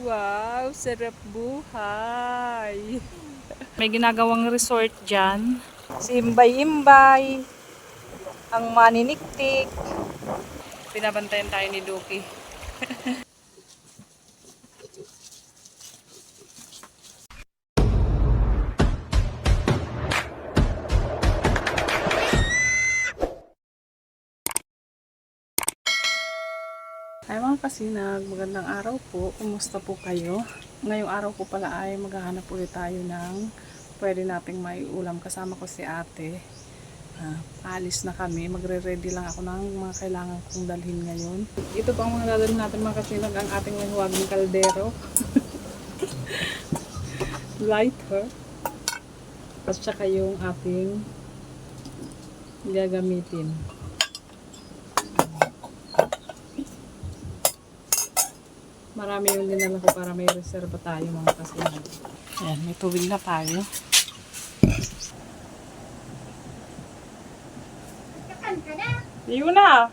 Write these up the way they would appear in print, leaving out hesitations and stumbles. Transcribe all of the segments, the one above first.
Wow, sarap buhay. May ginagawang resort dyan. Si Imbay-Imbay, ang maniniktik. Pinabantayan tayo ni Duki. Ay mga kasinag, magandang araw po. Kumusta po kayo? Ngayong araw po pala ay maghahanap ulit tayo ng pwede nating may ulam. Kasama ko si ate. Alis na kami. Magre-ready lang ako ng mga kailangan kong dalhin ngayon. Ito pang mga dadalhin natin mga kasinag, ang ating mahiwagang kaldero. Lighter. At saka yung ating gagamitin. Marami yung dinala ko para may reserva tayo mga kasinag. Ayan, may tubig na tayo. Yun na!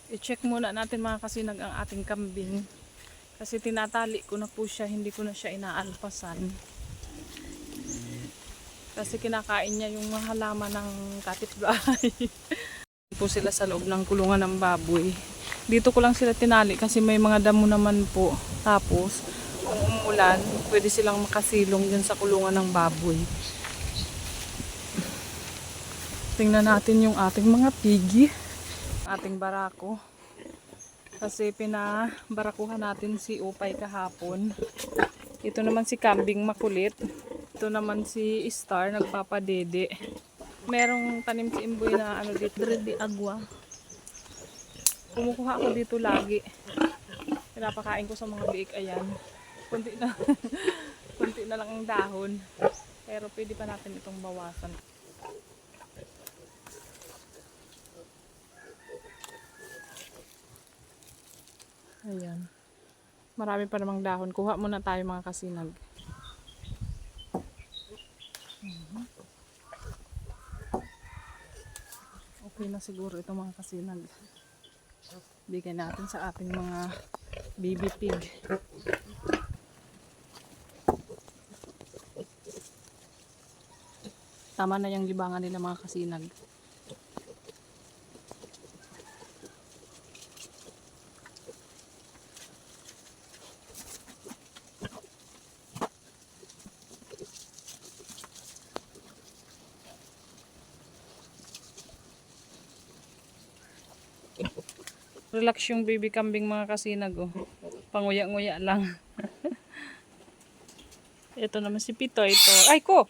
I-check muna natin mga kasinag ang ating kambing. Kasi tinatali ko na po siya, hindi ko na siya inaalpasan. Kasi kinakain niya yung mga halaman ng kapitbahay. Po sila sa loob ng kulungan ng baboy. Dito ko lang sila tinali kasi may mga damo naman po. Tapos, kung umulan, pwede silang makasilong dyan sa kulungan ng baboy. Tingnan natin yung ating mga pigi. Ating barako. Kasi pinabarakuhan natin si Upay kahapon. Ito naman si Kambing makulit. Ito naman si Star nagpapadede. Merong tanim si Imboy na ano dito, di agwa. Kumukuha ako dito lagi. Pinapakain ko sa mga biik, ayan. Kunti na, kunti na lang ang dahon. Pero pwede pa natin itong bawasan. Ayan. Marami pa namang dahon. Kuha muna tayo mga kasinag. Okay na siguro ito mga kasinag. Bigyan natin sa ating mga baby pig. Tama na yung libangan nila mga kasinag. Relax yung baby kambing mga kasinag, oh. Panguya-nguya lang. Ito naman si Pito, ito. Ay ko!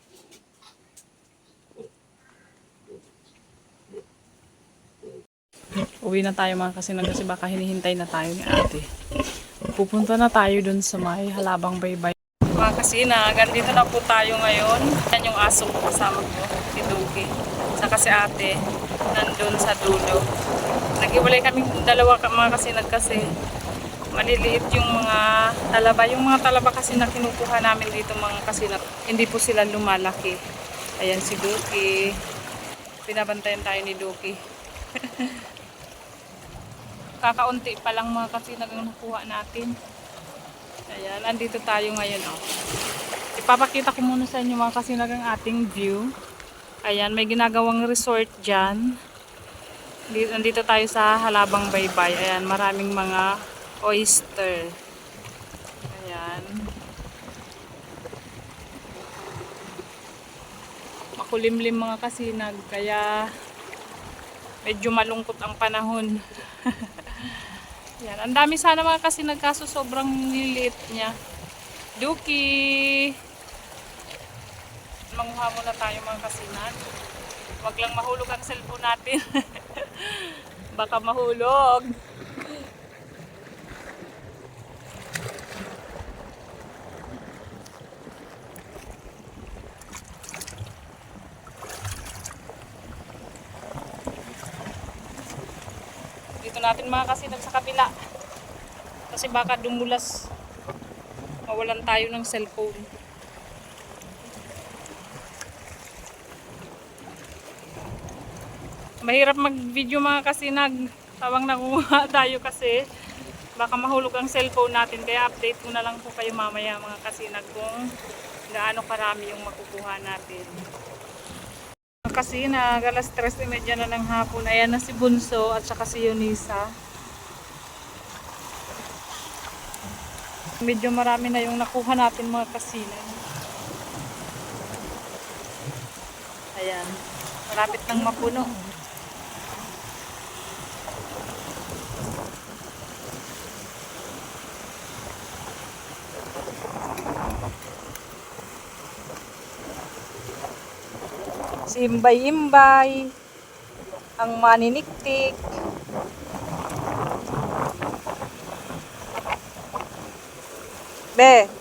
Uwi na tayo mga kasinag kasi baka hinihintay na tayo ni ate. Pupunta na tayo dun sa may Halabang Baybay. Mga kasinag, andito na po tayo ngayon. Yan yung aso ko kasama ko, si Duki. Saka si ate, nandun sa dulo. Naghiwalay kami dalawa mga kasinag kasi maliliit yung mga talaba. Yung mga talaba kasi na kinukuha namin dito mga kasinag, hindi po sila lumalaki. Ayan si Duki. Pinabantayan tayo ni Duki. Kakaunti pa lang mga kasinag ang nakuha natin. Ayan, andito tayo ngayon. Oh. Ipapakita ko muna sa inyo mga kasinag ang ating view. Ayan, may ginagawang resort dyan. Nandito tayo sa Halabang Baybay. Ayan, maraming mga oyster. Ayan. Makulimlim mga kasinag, kaya medyo malungkot ang panahon. Ayan, ang dami sana mga kasinag kaso sobrang liliit niya. Duki! Manguha muna tayo mga kasinag. Wag lang mahulog ang cellphone natin. Baka mahulog. Dito natin mga kasinag sa kabila. Kasi baka dumulas. Mawalan tayo ng cellphone. Mahirap mag-video mga kasinag. Tawang nangunguha tayo kasi baka mahulog ang cellphone natin. Kaya update ko na lang po kayo mamaya mga kasinag kung gaano karami yung makukuha natin. Mga kasinag, alas 3:30 na ng hapon. Ayan na si Bunso at saka si Yunisa. Medyo marami na yung nakuha natin mga kasinag. Ayan. Malapit nang mapuno. Si Imbay-Imbay, ang maniniktik. Be.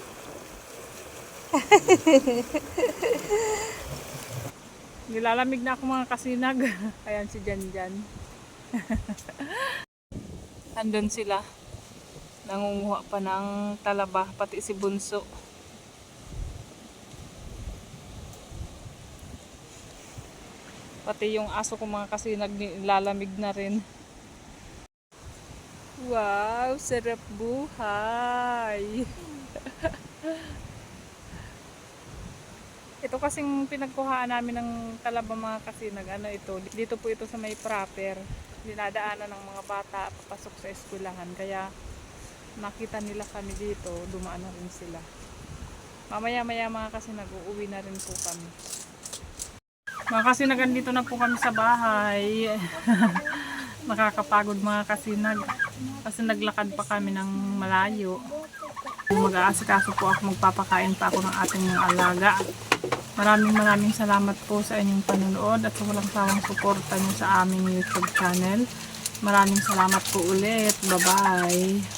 Nilalamig na ako mga kasinag. Ayan si Janjan. Andun sila. Nangunguha pa ng talaba, pati si Bunso. Pati yung aso ko mga kasinag nilalamig na rin. Wow, sarap buhay. Ito kasing pinagkuhaan namin ng talaba mga kasinag. Ano ito? Dito po ito sa may proper. Dinadaanan ng mga bata papasok sa eskwelahan. Kaya nakita nila kami dito, dumaan na rin sila. Mamaya-maya mga kasinag, uuwi na rin po kami. Mga kasinag, dito na po kami sa bahay. Nakakapagod mga kasinag. Kasi naglakad pa kami ng malayo. Mag-aasikaso po ako, magpapakain pa ako ng ating mga alaga. Maraming salamat po sa inyong panonood at sa walang sawang suporta niyo sa aming YouTube channel. Maraming salamat po ulit. Bye-bye.